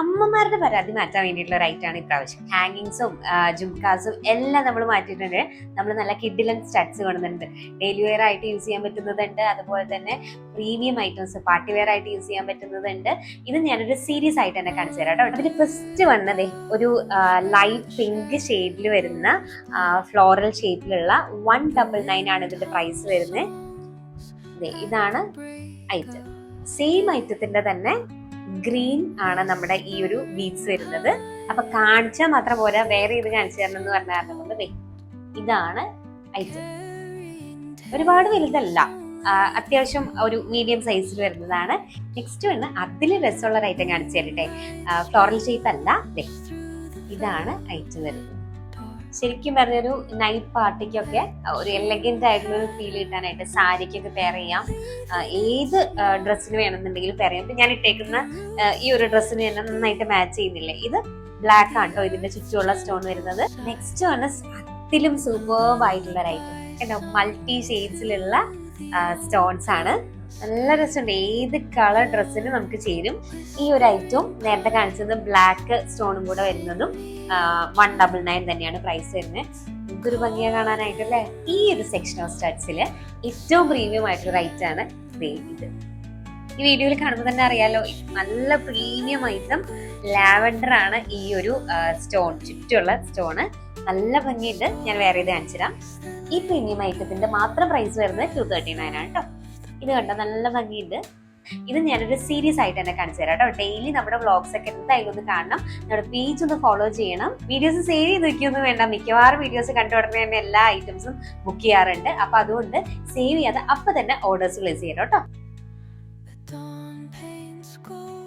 അമ്മമാരുടെ പരാതി മാറ്റാൻ വേണ്ടിയിട്ടുള്ള ഒരു ഐറ്റാണ് ഇപ്രാവശ്യം. ഹാങ്ങിങ്സും ജുംകാസും എല്ലാം നമ്മൾ മാറ്റിയിട്ടുണ്ട്. നമ്മൾ നല്ല കിഡിലൻ സ്റ്റഡ്സ് കൊണ്ടുവന്നിട്ടുണ്ട്. ഡെയിലി വെയർ ആയിട്ട് യൂസ് ചെയ്യാൻ പറ്റുന്നതുണ്ട്, അതുപോലെ തന്നെ പ്രീമിയം ഐറ്റംസ് പാർട്ടി വെയർ ആയിട്ട് യൂസ് ചെയ്യാൻ പറ്റുന്നതുണ്ട്. ഇത് ഞാനൊരു സീരീസ് ആയിട്ട് തന്നെ കാണിച്ചു തരാം കേട്ടോ. അതിൽ ഫസ്റ്റ് വന്നതേ ഒരു ലൈറ്റ് പിങ്ക് ഷെയ്ഡിൽ വരുന്ന ഫ്ലോറൽ ഷേപ്പിലുള്ള 199 ആണ് ഇതിന്റെ പ്രൈസ് വരുന്നത്. ഇതാണ് ഐറ്റം. സെയിം ഐറ്റത്തിന്റെ തന്നെ ഗ്രീൻ ആണ് നമ്മുടെ ഈ ഒരു ബീഡ്സ് വരുന്നത്. അപ്പൊ കാണിച്ചാൽ മാത്രം പോരാ, വേറെ ഇത് കാണിച്ചു തരണം എന്ന് പറഞ്ഞാൽ ഇതാണ് ഐറ്റം. ഒരുപാട് വലുതല്ല, അത്യാവശ്യം ഒരു മീഡിയം സൈസിൽ വരുന്നതാണ്. നെക്സ്റ്റ് വന്ന് അതിൽ രസമുള്ള ഒരു ഐറ്റം കാണിച്ചു തരട്ടെ. ഫ്ലോറൽ ഷേപ്പ് അല്ല, ഇതാണ് ഐറ്റം വരുന്നത്. ശരിക്കും പറഞ്ഞൊരു നൈറ്റ് പാർട്ടിക്കൊക്കെ ഒരു എലഗന്റ് ആയിട്ടുള്ള ഒരു ഫീൽ കിട്ടാനായിട്ട് സാരിക്കൊക്കെ പെയർ ചെയ്യാം. ഏത് ഡ്രസ്സിന് വേണമെന്നുണ്ടെങ്കിലും പെയർ ചെയ്യാം. ഇപ്പൊ ഞാൻ ഇട്ടേക്കുന്ന ഈ ഒരു ഡ്രസ്സിന് തന്നെ നന്നായിട്ട് മാച്ച് ചെയ്യുന്നില്ലേ. ഇത് ബ്ലാക്ക് ആണ് കേട്ടോ ഇതിന്റെ ചുറ്റുമുള്ള സ്റ്റോൺ വരുന്നത്. നെക്സ്റ്റ് ആണ് അതിലും സൂപ്പർബ് ആയിട്ടുള്ള ഒരു ഐറ്റം കേട്ടോ. മൾട്ടി ഷെയ്ഡ്സിലുള്ള സ്റ്റോൺസ് ആണ്. നല്ല രസമുണ്ട്. ഏത് കളർ ഡ്രസ്സിന് നമുക്ക് ചേരും. ഈ ഒരു ഐറ്റവും നേരത്തെ കാണിച്ചത് ബ്ലാക്ക് സ്റ്റോണും കൂടെ വരുന്നതും 199 തന്നെയാണ് പ്രൈസ് വരുന്നത്. നമുക്കൊരു ഭംഗിയെ കാണാനായിട്ടല്ലേ. ഈ ഒരു സെക്ഷൻ ഓഫ് സ്റ്റഡ്സില് ഏറ്റവും പ്രീമിയം ആയിട്ടുള്ള ഐറ്റം ആണ് ഇത്. ഈ വീഡിയോയിൽ കാണുമ്പോൾ തന്നെ അറിയാലോ, നല്ല പ്രീമിയം ഐറ്റം ലാവൻഡർ ആണ്. ഈ ഒരു സ്റ്റോൺ ചുറ്റുള്ള സ്റ്റോണ് നല്ല ഭംഗിയുണ്ട്. ഞാൻ വേറെ ഇത് കാണിച്ചു തരാം. ഈ പ്രീമിയം ഐറ്റത്തിന്റെ മാത്രം പ്രൈസ് വരുന്നത് 239 ആണ് കേട്ടോ. ഇത് കണ്ടോ, നല്ല ഭംഗിയുണ്ട്. ഇത് ഞാനൊരു സീരീസ് ആയിട്ട് തന്നെ കാണിച്ചു തരാം കേട്ടോ. ഡെയിലി നമ്മുടെ വ്ളോഗ്സ് ഒക്കെ എന്തായാലും ഒന്ന് കാണണം. നമ്മുടെ പേജ് ഒന്ന് ഫോളോ ചെയ്യണം. വീഡിയോസ് സേവ് ചെയ്ത് വെക്കൊന്നും വേണ്ട. മിക്കവാറും വീഡിയോസ് കണ്ടു ഉടനെ തന്നെ എല്ലാ ഐറ്റംസും ബുക്ക് ചെയ്യാറുണ്ട്. അപ്പൊ അതുകൊണ്ട് സേവ് ചെയ്യാതെ അപ്പൊ തന്നെ ഓർഡേഴ്സ് പ്ലേസ് ചെയ്യണം കേട്ടോ.